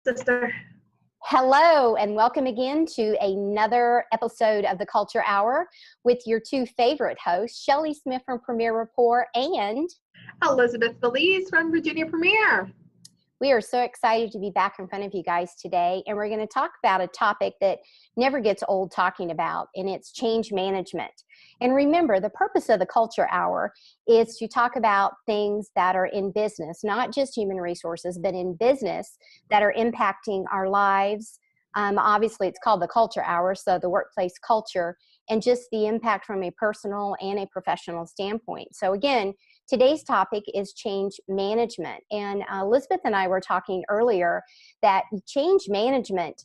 sister. Hello, and welcome again to another episode of the Culture Hour with your two favorite hosts, Shelly Smith from Premier Rapport and Elizabeth Feliz from Virginia Premier. We are so excited to be back in front of you guys today, and we're going to talk about a topic that never gets old talking about, and it's change management. And remember, the purpose of the Culture Hour is to talk about things that are in business, not just human resources, but in business that are impacting our lives. Obviously, it's called the Culture Hour, so the workplace culture, and just the impact from a personal and a professional standpoint. So again, today's topic is change management. And Elizabeth and I were talking earlier that change management,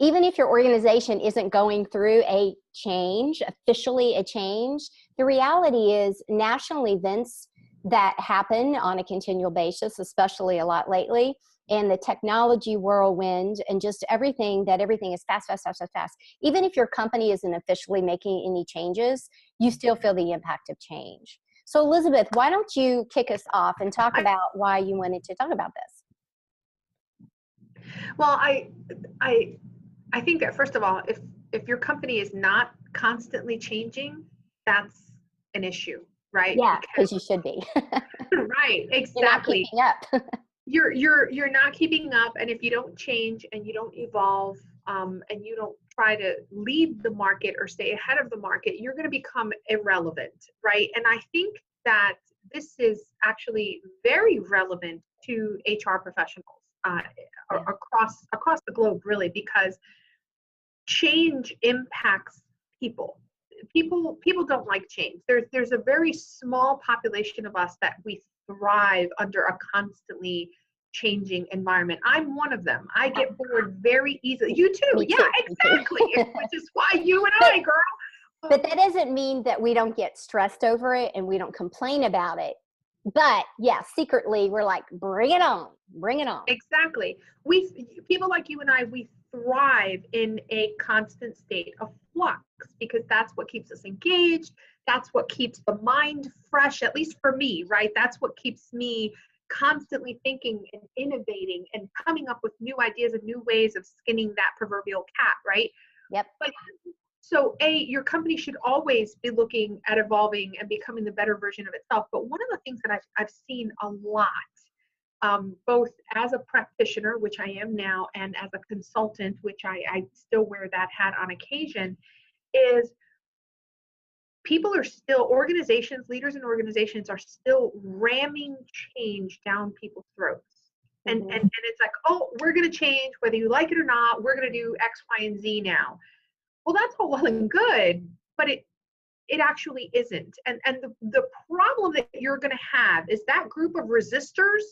even if your organization isn't going through a change, officially a change, the reality is national events that happen on a continual basis, especially a lot lately, and the technology whirlwind and just everything is fast. Even if your company isn't officially making any changes, you still feel the impact of change. So Elizabeth, why don't you kick us off and talk about why you wanted to talk about this? Well, I think that first of all, if your company is not constantly changing, that's an issue, right? Yeah, because you should be. Right, exactly. You're not keeping up. You're not keeping up, and if you don't change and you don't evolve, and you don't try to lead the market or stay ahead of the market, you're going to become irrelevant, right? And I think that this is actually very relevant to HR professionals across the globe, really, because change impacts people. People don't like change. There's a very small population of us that we thrive under a constantly changing environment. I'm one of them. I get bored very easily. You too. Me Yeah, too. exactly. Which is why you and I, girl. But that doesn't mean that we don't get stressed over it and we don't complain about it. But yeah, secretly we're like, bring it on. Exactly. People like you and I, we thrive in a constant state of flux because that's what keeps us engaged. That's what keeps the mind fresh, at least for me, right? That's what keeps me constantly thinking and innovating and coming up with new ideas and new ways of skinning that proverbial cat, right? Yep. But so your company should always be looking at evolving and becoming the better version of itself. But one of the things that I've seen a lot, both as a practitioner, which I am now, and as a consultant, which I still wear that hat on occasion, is leaders and organizations are still ramming change down people's throats. And it's like, oh, we're going to change whether you like it or not. We're going to do X, Y, and Z now. Well, that's all well and good, but it actually isn't. And the problem that you're going to have is that group of resistors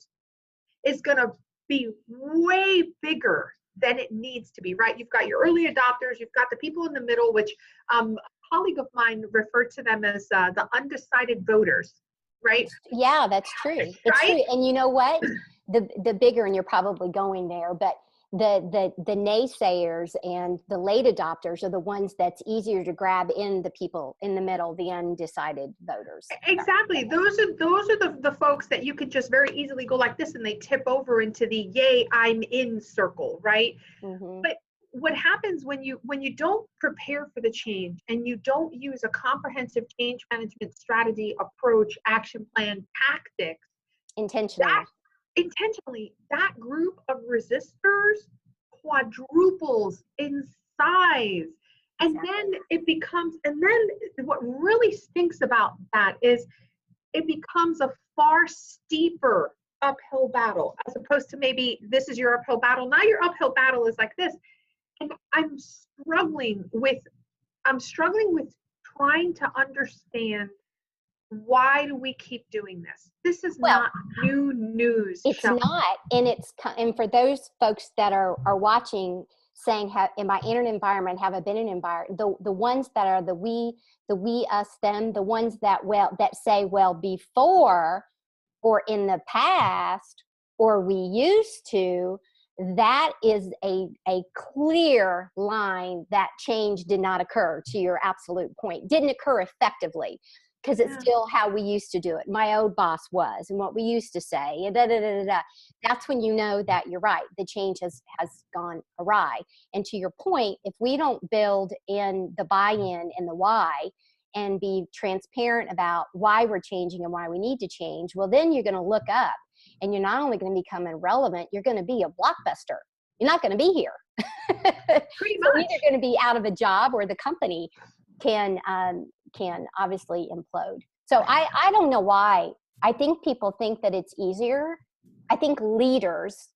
is going to be way bigger than it needs to be, right? You've got your early adopters, you've got the people in the middle, which a colleague of mine referred to them as the undecided voters, right? Yeah, that's true. It's right? True. And you know what? The bigger, and you're probably going there, but the naysayers and the late adopters are the ones that's easier to grab in the people in the middle, the undecided voters. Exactly. Those are the folks that you could just very easily go like this and they tip over into the yay, I'm in circle, right? Mm-hmm. But what happens when you don't prepare for the change and you don't use a comprehensive change management strategy, approach, action plan, tactics, intentionally, that group of resistors quadruples in size. And then what really stinks about that is it becomes a far steeper uphill battle, as opposed to maybe this is your uphill battle. Now your uphill battle is like this. And I'm struggling with trying to understand, why do we keep doing this? This is not new news. It's not, and for those folks that are watching, saying, in my internet environment, have I been in an environment? The ones that are the we, us, them, the ones that say, well, before, or in the past, or we used to. That is a clear line that change did not occur, to your absolute point. Didn't occur effectively. because it's still how we used to do it. My old boss was, and what we used to say, and da da da da da. That's when you know that you're right. The change has gone awry. And to your point, if we don't build in the buy-in and the why, and be transparent about why we're changing and why we need to change, well, then you're going to look up, and you're not only going to become irrelevant, you're going to be a blockbuster. You're not going to be here. Pretty much. So either going to be out of a job, or the company can obviously implode. So I don't know why. I think people think that it's easier. I think leaders,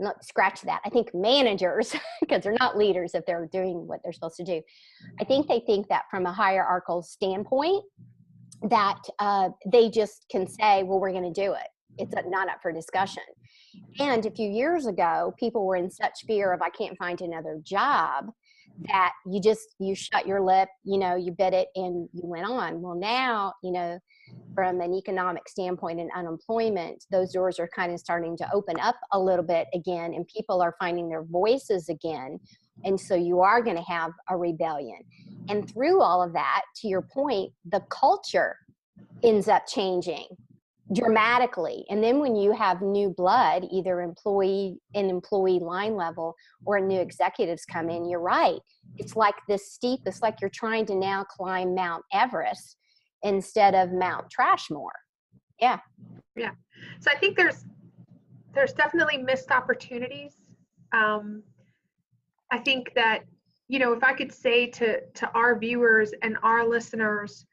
not scratch that. I think managers, because they're not leaders if they're doing what they're supposed to do. I think they think that from a hierarchical standpoint, that they just can say, well, we're going to do it. It's not up for discussion. And a few years ago, people were in such fear of, I can't find another job, that you shut your lip, you bit it and you went on. Well, now, from an economic standpoint and unemployment, those doors are kind of starting to open up a little bit again, and people are finding their voices again. And so you are going to have a rebellion. And through all of that, to your point, the culture ends up changing dramatically. And then when you have new blood, either employee line level, or new executives come in, you're right. It's like this steep, it's like you're trying to now climb Mount Everest instead of Mount Trashmore. Yeah. Yeah. So I think there's definitely missed opportunities. I think that, if I could say to our viewers and our listeners,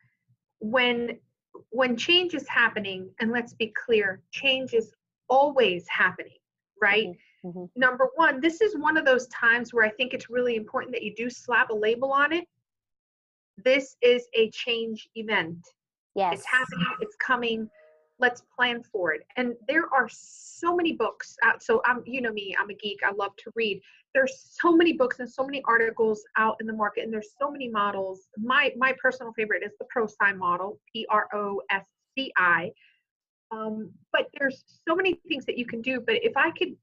when change is happening, and let's be clear, change is always happening, right? Mm-hmm. Mm-hmm. Number one, this is one of those times where I think it's really important that you do slap a label on it. This is a change event. Yes. It's happening, it's coming. Let's plan for it. And there are so many books out. So you know me, I'm a geek. I love to read. There's so many books and so many articles out in the market, and there's so many models. My personal favorite is the ProSci model, PROSCI. But there's so many things that you can do. But if I could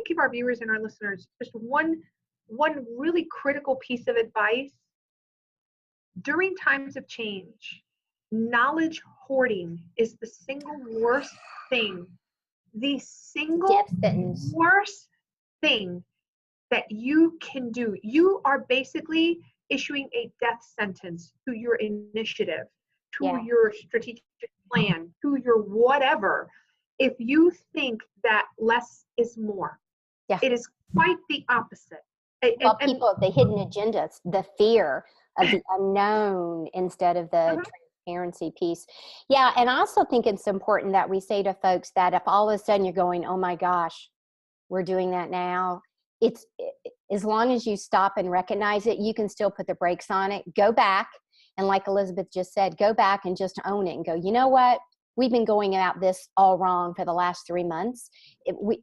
give our viewers and our listeners just one really critical piece of advice during times of change, knowledge hoarding is the single worst thing. The single worst thing that you can do. You are basically issuing a death sentence to your initiative, to your strategic plan, to your whatever. If you think that less is more, it is quite the opposite. Well, people, the hidden agendas, the fear of the unknown instead of the transparency piece. Yeah, and I also think it's important that we say to folks that if all of a sudden you're going, oh my gosh, we're doing that now, it's as long as you stop and recognize it, you can still put the brakes on it, go back, and like Elizabeth just said, go back and just own it and go, you know what? We've been going about this all wrong for the last 3 months.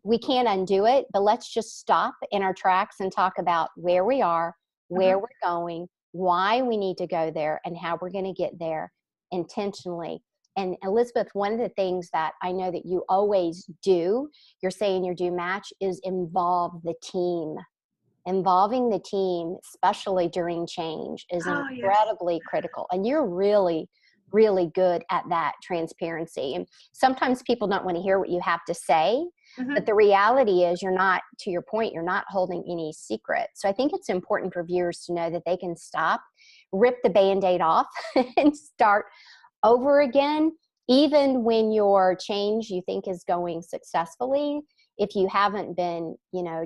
We can't undo it, but let's just stop in our tracks and talk about where we are, where we're going, why we need to go there, and how we're going to get there intentionally. And Elizabeth, one of the things that I know that you always do, you're saying your do match, is involve the team. Involving the team, especially during change, is incredibly critical. And you're really, really good at that transparency. And sometimes people don't want to hear what you have to say, but the reality is you're not, to your point, you're not holding any secret. So I think it's important for viewers to know that they can stop, rip the Band-Aid off and start over again, even when your change you think is going successfully, if you haven't been,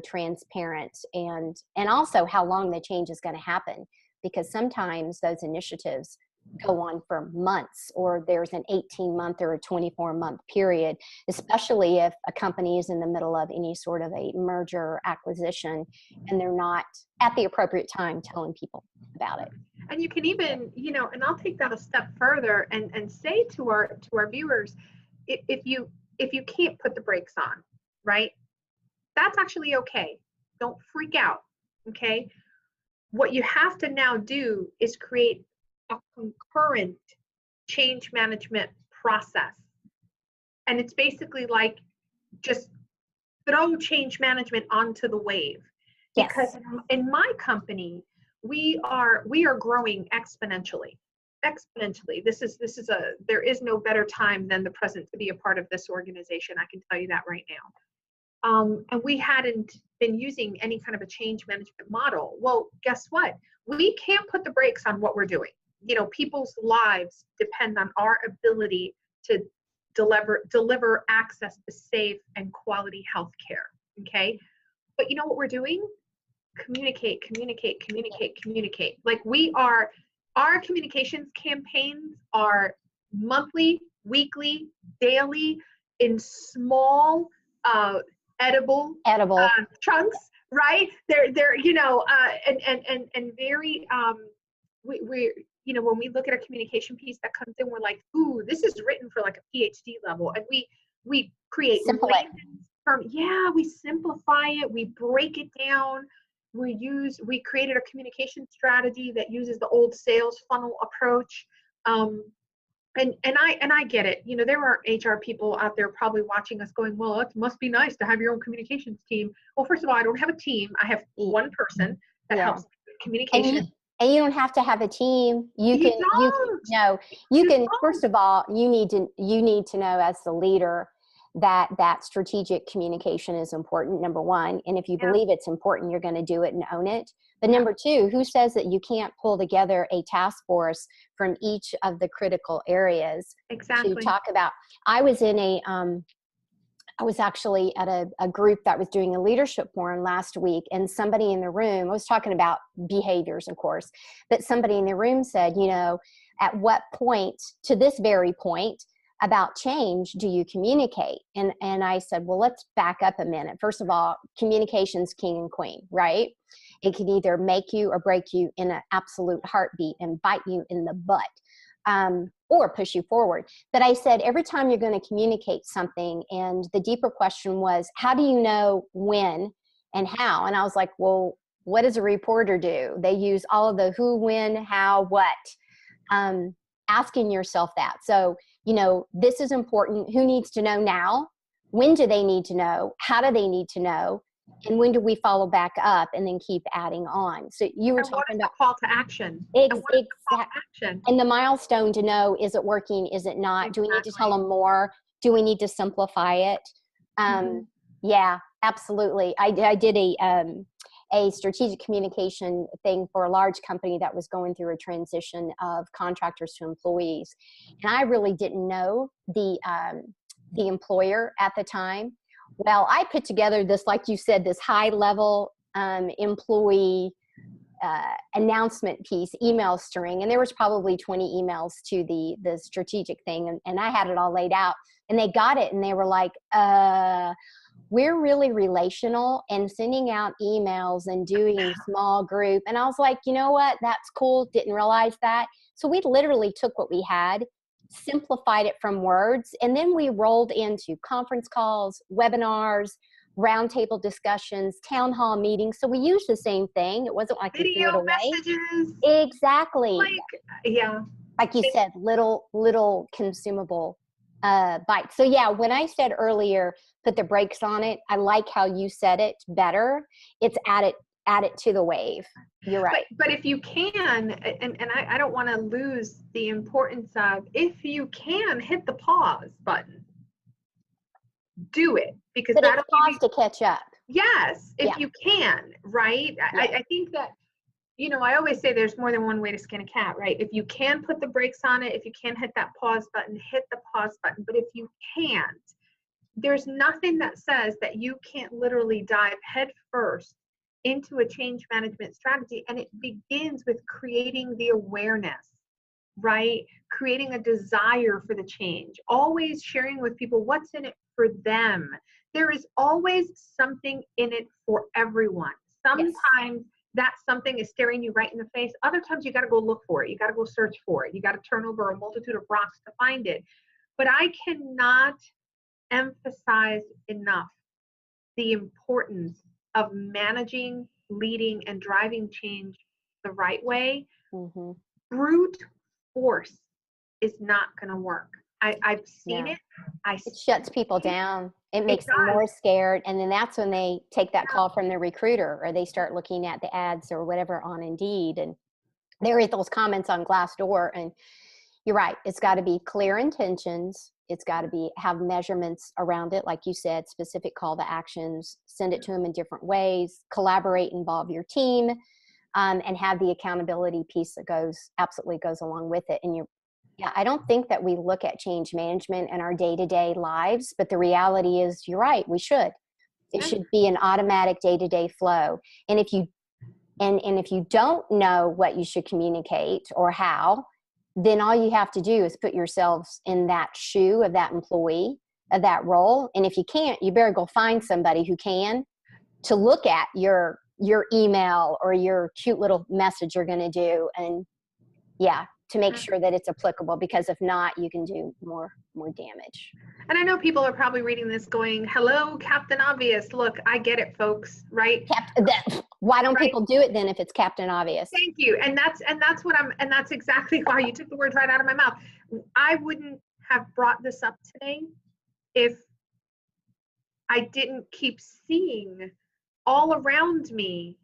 transparent, and also how long the change is going to happen, because sometimes those initiatives go on for months, or there's an 18-month or a 24-month period, especially if a company is in the middle of any sort of a merger acquisition and they're not at the appropriate time telling people about it. And you can even, and I'll take that a step further and say to our viewers, if you can't put the brakes on, right? That's actually okay. Don't freak out. Okay. What you have to now do is create a concurrent change management process. And it's basically like just throw change management onto the wave. Because in my company, we are growing exponentially. exponentially. There is no better time than the present to be a part of this organization. I can tell you that right now. And we hadn't been using any kind of a change management model. Well, guess what? We can't put the brakes on what we're doing. People's lives depend on our ability to deliver access to safe and quality health care. Okay. But you know what we're doing? Communicate. Like our communications campaigns are monthly, weekly, daily, in small, edible chunks, right? They're and very we when we look at a communication piece that comes in, we're like, ooh, this is written for like a PhD level, and we create we simplify it, we break it down. We created a communication strategy that uses the old sales funnel approach. And I get it. There are HR people out there probably watching us going, well, it must be nice to have your own communications team. Well, first of all, I don't have a team. I have one person that helps with communication. And you don't have to have a team. You can, first of all, you need to know as the leader that strategic communication is important, number one. And if you believe it's important, you're going to do it and own it. But number two, who says that you can't pull together a task force from each of the critical areas to talk about? I was actually at a group that was doing a leadership forum last week, and somebody in the room, I was talking about behaviors, of course, but somebody in the room said, at what point, to this very point, about change do you communicate? And I said, well, let's back up a minute. First of all, communication's king and queen, right? It can either make you or break you in an absolute heartbeat and bite you in the butt, or push you forward. But I said, every time you're going to communicate something, and the deeper question was, how do you know when and how? And I was like, well, what does a reporter do? They use all of the who, when, how, what, asking yourself that. So, this is important. Who needs to know now? When do they need to know? How do they need to know? And when do we follow back up and then keep adding on? So you were talking about call to action. Exactly. And the milestone to know, is it working? Is it not? Exactly. Do we need to tell them more? Do we need to simplify it? Yeah, absolutely. I did a strategic communication thing for a large company that was going through a transition of contractors to employees. And I really didn't know the employer at the time. Well, I put together this, like you said, this high level employee announcement piece, email string. And there was probably 20 emails to the strategic thing. And I had it all laid out, and they got it, and they were like, we're really relational and sending out emails and doing small group. And I was like, you know what? That's cool. Didn't realize that. So we literally took what we had, simplified it from words, and then we rolled into conference calls, webinars, roundtable discussions, town hall meetings. So we used the same thing. It wasn't like video messages. Exactly. Like you said, little consumable bites. So yeah, when I said earlier, put the brakes on it, I like how you said it better. It's add it to the wave. You're right. But if you can, and I don't want to lose the importance of, if you can hit the pause button, do it, because that'll pause to catch up. Yes, if you can, right? I think that, I always say there's more than one way to skin a cat, right? If you can put the brakes on it, if you can hit that pause button, hit the pause button. But if you can't, there's nothing that says that you can't literally dive headfirst into a change management strategy. And it begins with creating the awareness, right? Creating a desire for the change, always sharing with people what's in it for them. There is always something in it for everyone. Sometimes that something is staring you right in the face. Other times you got to go look for it. You got to go search for it. You got to turn over a multitude of rocks to find it. But I cannot emphasize enough the importance of managing, leading, and driving change the right way. Brute force is not going to work. I've seen it. It shuts people down. It makes them more scared. And then that's when they take that call from the recruiter, or they start looking at the ads or whatever on Indeed. And They read those comments on Glassdoor, and you're right. It's got to be clear intentions. It's got to have measurements around it, like you said, specific call to actions. Send it to them in different ways. Collaborate, involve your team, and have the accountability piece that absolutely goes along with it. And yeah, I don't think that we look at change management in our day-to-day lives, but the reality is, you're right. We should. It should be an automatic day-to-day flow. And if you don't know what you should communicate or how, then all you have to do is put yourselves in that shoe of that employee, of that role. And if you can't, you better go find somebody who can, to look at your email or your cute little message you're going to do, and to make sure that it's applicable, because if not, you can do more damage. And I know people are probably reading this going, hello, Captain Obvious. Look, I get it, folks, right? Why don't people do it then if it's Captain Obvious? Thank you. And that's exactly why you took the words right out of my mouth. I wouldn't have brought this up today if I didn't keep seeing all around me,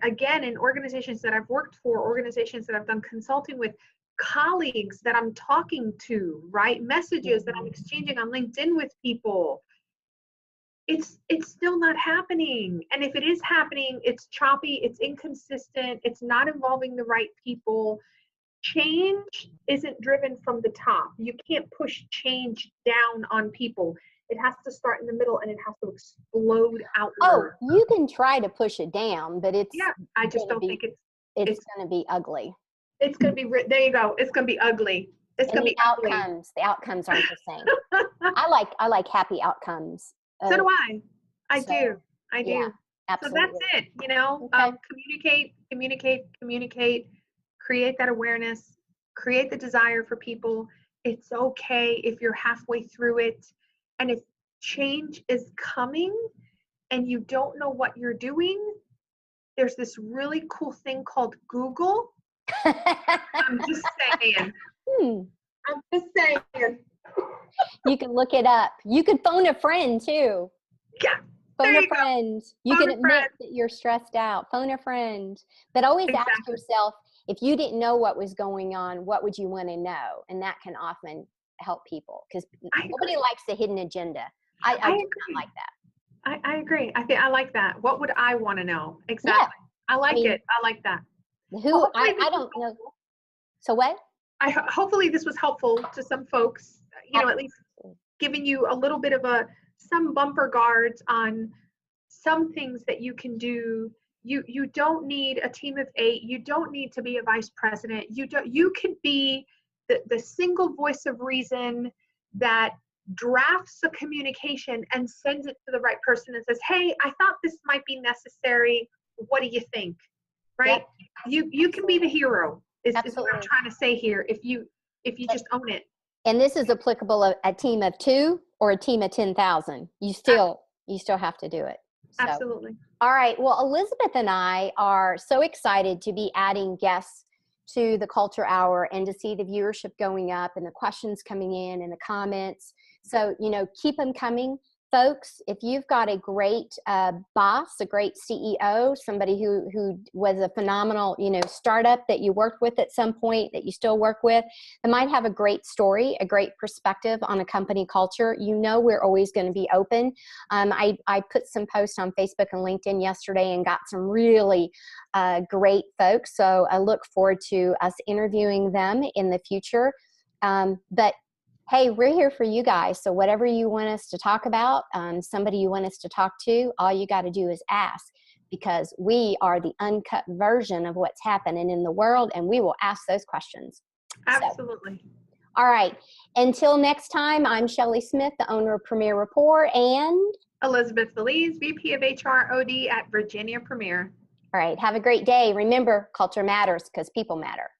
again, in organizations that I've worked for, organizations that I've done consulting with, colleagues that I'm talking to, right? Messages that I'm exchanging on LinkedIn with people. It's still not happening. And if it is happening, it's choppy, it's inconsistent, it's not involving the right people. Change isn't driven from the top. You can't push change down on people. It has to start in the middle, and it has to explode outward. Oh, you can try to push it down, but I just don't think it's going to be ugly. It's going to be, there you go. It's going to be ugly. It's going to be ugly. The outcomes aren't the same. I like happy outcomes. So do I. I do. Yeah, absolutely. So that's it. Okay. Communicate, create that awareness, create the desire for people. It's okay if you're halfway through it. And if change is coming and you don't know what you're doing, there's this really cool thing called Google. I'm just saying. I'm just saying. You can look it up. You could phone a friend too. Yeah. Phone a friend. You can admit that you're stressed out. Phone a friend. But always ask yourself, if you didn't know what was going on, what would you want to know? And that can often help people, because nobody likes a hidden agenda. I do not like that. I agree. I like that. What would I want to know? Exactly. Yeah. I like that. I don't know. So what? Hopefully this was helpful to some folks, at least giving you a little bit of some bumper guards on some things that you can do. You don't need a team of 8. You don't need to be a vice president. You can be the single voice of reason that drafts a communication and sends it to the right person and says, hey, I thought this might be necessary. What do you think? Right? Yep. You can be the hero is what I'm trying to say here, if you just own it. And this is applicable a team of 2 or a team of 10,000. You still have to do it. So. Absolutely. All right. Well, Elizabeth and I are so excited to be adding guests to the Culture Hour and to see the viewership going up and the questions coming in and the comments. So, keep them coming. Folks, if you've got a great boss, a great CEO, somebody who was a phenomenal, startup that you worked with at some point, that you still work with, that might have a great story, a great perspective on a company culture, we're always going to be open. I put some posts on Facebook and LinkedIn yesterday and got some really great folks. So I look forward to us interviewing them in the future. But hey, we're here for you guys. So whatever you want us to talk about, somebody you want us to talk to, all you got to do is ask, because we are the uncut version of what's happening in the world, and we will ask those questions. Absolutely. So, all right. Until next time, I'm Shelley Smith, the owner of Premier Rapport, and Elizabeth Feliz, VP of HROD at Virginia Premier. All right. Have a great day. Remember, culture matters because people matter.